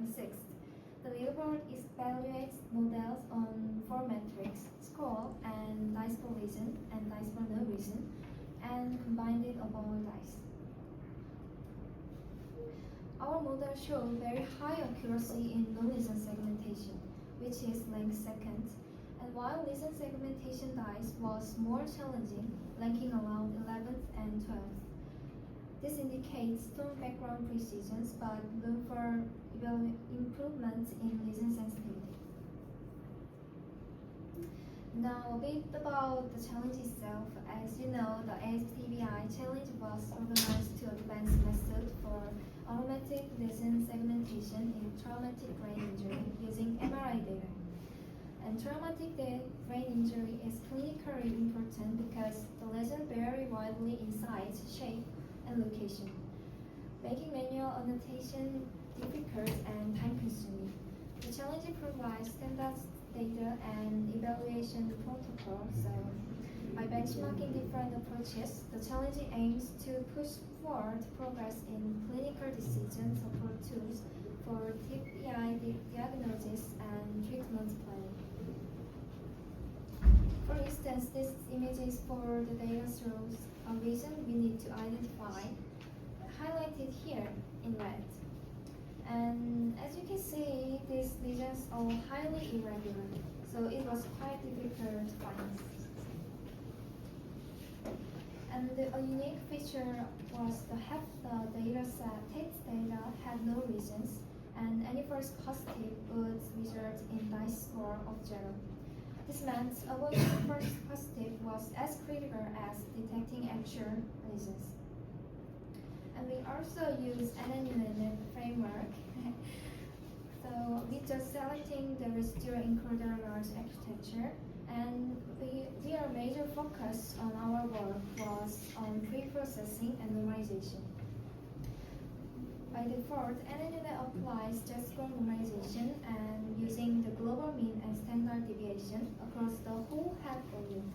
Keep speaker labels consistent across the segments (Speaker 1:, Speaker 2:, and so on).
Speaker 1: June 6th. The leaderboard evaluates models on 4 metrics: score and dice for lesion and dice for no reason, and combined it among dice. Our model showed very high accuracy in no-lesion segmentation, which is ranked second, and while lesion segmentation dice was more challenging, ranking around 11th and 12th. This indicates strong background precision, but room for improvement in lesion sensitivity. Now a bit about the challenge itself. As you know, the AIMS-TBI challenge was organized to advance method for automatic lesion segmentation in traumatic brain injury using MRI data. And traumatic brain injury is clinically important because the lesions vary widely in size, shape, and location, making manual annotation difficult and time-consuming. The challenge provides standard data and evaluation protocols. So, by benchmarking different approaches, the challenge aims to push forward progress in clinical decision support tools for TBI diagnosis and treatment planning. For instance, this image is for the data shows a lesion we need to identify, highlighted here in red. And as you can see, these lesions are highly irregular, so it was quite difficult to find. And a unique feature was the half the data set test data had no lesions, and any false positive would result in dice score of 0. This meant avoiding false positive was as critical as detecting actual lesions. And we also use nnU-Net framework. So we just selecting the residual encoder large architecture, and our major focus on our work was on preprocessing and normalization. By default, nnU-Net applies just score normalization and using the global mean and standard deviation across the whole head volume.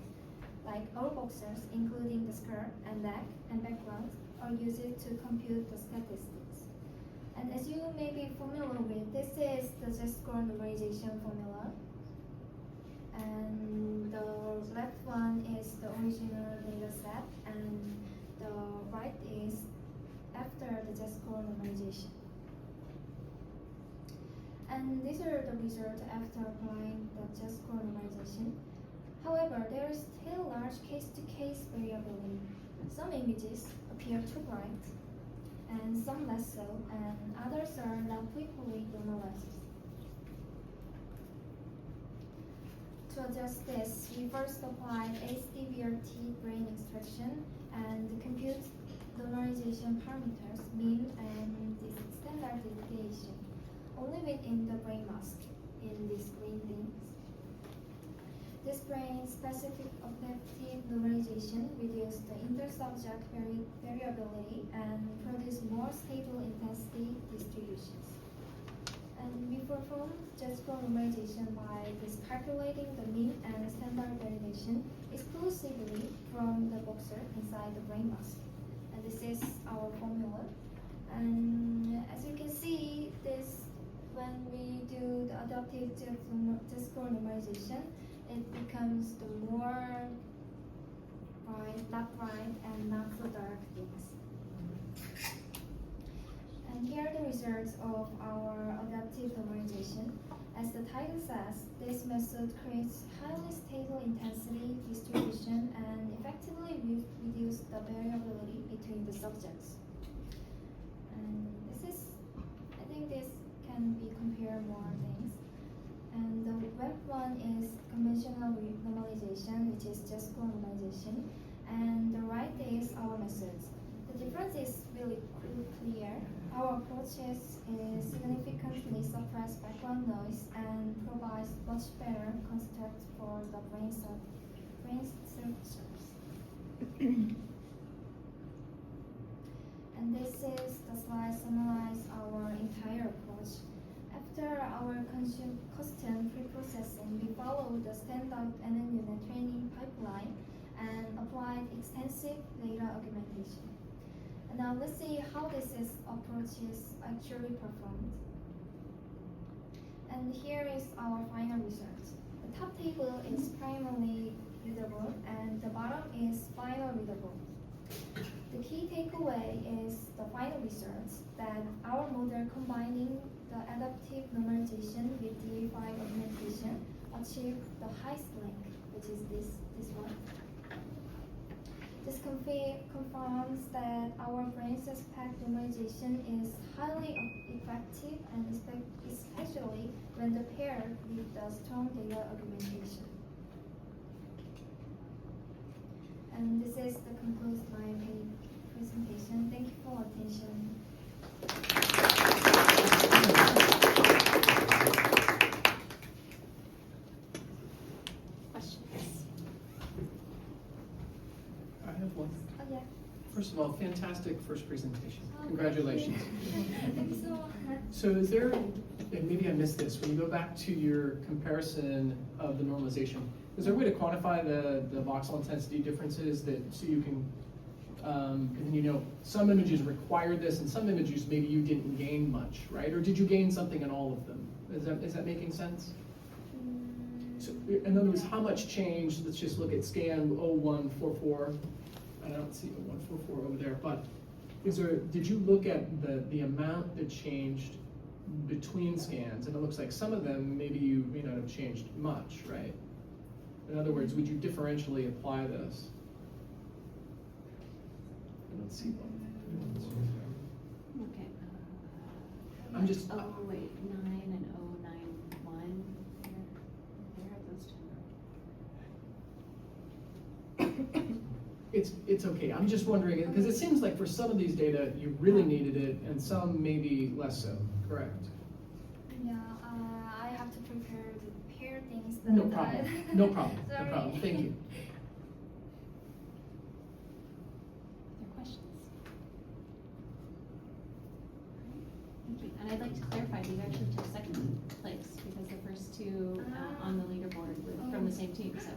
Speaker 1: Like all boxers, including the skirt and neck and background, are used to compute the statistics. And as you may be familiar with, this is the Z-score normalization formula. And the left one is the original data set, and the right is after the Z-score normalization. And these are the results after applying the Z-score normalization. However, there is still large case-to-case variability. Some images appear too bright, and some less so, and others are not equally normalized. To adjust this, we first applied HDBRT brain extraction and compute normalization parameters, mean and standard deviation, only within the brain mask in these green things. This brain-specific adaptive normalization reduced the inter-subject variability and produced more stable intensity distributions. And we performed Z-score normalization by calculating the mean and standard variation exclusively from the boxer inside the brain mask. And this is our formula. And as you can see, when we do the adaptive Z-score normalization, it becomes the more bright, not bright, and not so dark things. And here are the results of our adaptive normalization. As the title says, this method creates highly stable intensity distribution and effectively reduces the variability between the subjects. And I think this can be compared more things. And the web one is conventional normalization, which is just normalization, and the right is our methods. The difference is really clear. Our approaches is significantly suppress background noise and provides much better construct for the brain structures. And this is the slide summarize our entire approach. After our custom preprocessing, we followed the standard nnU-Net training pipeline and applied extensive data augmentation. And now let's see how this approach is actually performed. And here is our final result. The top table is primarily readable and the bottom is final readable. The key takeaway is the final results that our model combining the adaptive normalization with DA5 augmentation achieved the highest rank, which is this one. This confirms that our brain suspect normalization is highly effective and especially when paired with the strong data augmentation. And this is the concludes my presentation. Thank you for attention.
Speaker 2: Questions?
Speaker 3: I have one.
Speaker 1: Oh yeah.
Speaker 3: First of all, fantastic first presentation. Congratulations.
Speaker 1: Thank you so much.
Speaker 3: So is there, and maybe I missed this, when you go back to your comparison of the normalization, is there a way to quantify the voxel intensity differences that, so you can, and you know, some images required this and some images maybe you didn't gain much, right? Or did you gain something in all of them? Is that making sense? So in other words, how much change, let's just look at scan 0144. I don't see 0144 over there, but did you look at the amount that changed between scans? And it looks like some of them, maybe you may not have changed much, right? In other words, would you differentially apply this? I don't see one.
Speaker 2: Okay.
Speaker 3: I'm just.
Speaker 2: Oh wait, 9 and 091. Where are those two?
Speaker 3: It's okay. I'm just wondering, because it seems like for some of these data, you really needed it, and some maybe less so, correct?
Speaker 1: Yeah, I have to prepare to pair things.
Speaker 3: No problem. No problem. No
Speaker 1: Sorry.
Speaker 3: problem. Thank you.
Speaker 2: Other questions? Thank you. And I'd like to clarify that you actually took second place because the first two on the leaderboard were from the same team. So